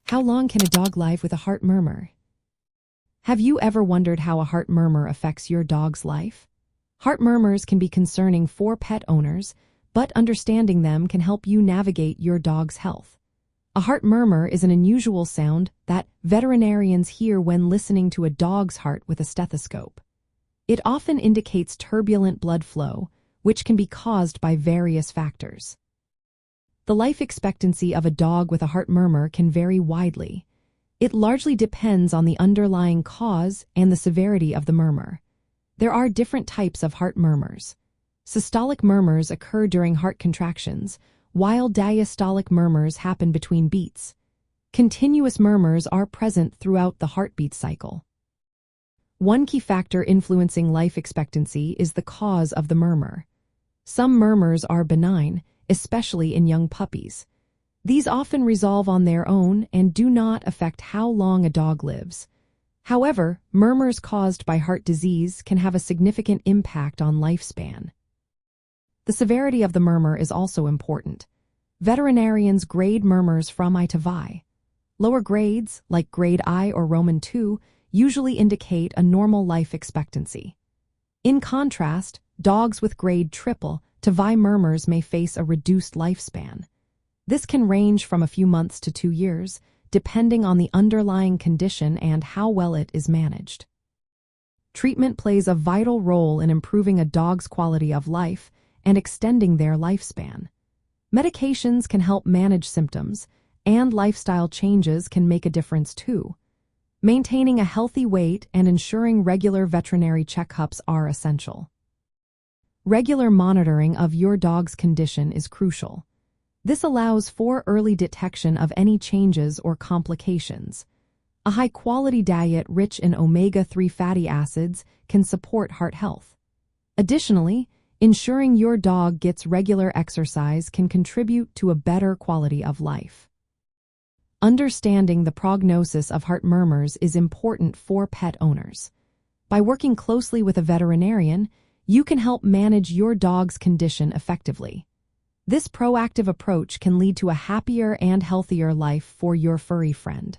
How long can a dog live with a heart murmur? Have you ever wondered how a heart murmur affects your dog's life? Heart murmurs can be concerning for pet owners, but understanding them can help you navigate your dog's health. A heart murmur is an unusual sound that veterinarians hear when listening to a dog's heart with a stethoscope. It often indicates turbulent blood flow, which can be caused by various factors. The life expectancy of a dog with a heart murmur can vary widely. It largely depends on the underlying cause and the severity of the murmur. There are different types of heart murmurs. Systolic murmurs occur during heart contractions, while diastolic murmurs happen between beats. Continuous murmurs are present throughout the heartbeat cycle. One key factor influencing life expectancy is the cause of the murmur. Some murmurs are benign, especially in young puppies. These often resolve on their own and do not affect how long a dog lives. However, murmurs caused by heart disease can have a significant impact on lifespan. The severity of the murmur is also important. Veterinarians grade murmurs from I to Vi. Lower grades, like grade I or Roman II, usually indicate a normal life expectancy. In contrast, dogs with grade triple to Vi murmurs may face a reduced lifespan. This can range from a few months to 2 years, depending on the underlying condition and how well it is managed. Treatment plays a vital role in improving a dog's quality of life and extending their lifespan. Medications can help manage symptoms, and lifestyle changes can make a difference too. Maintaining a healthy weight and ensuring regular veterinary checkups are essential. Regular monitoring of your dog's condition is crucial. This allows for early detection of any changes or complications. A high-quality diet rich in omega-3 fatty acids can support heart health. Additionally, ensuring your dog gets regular exercise can contribute to a better quality of life. Understanding the prognosis of heart murmurs is important for pet owners. By working closely with a veterinarian, you can help manage your dog's condition effectively. This proactive approach can lead to a happier and healthier life for your furry friend.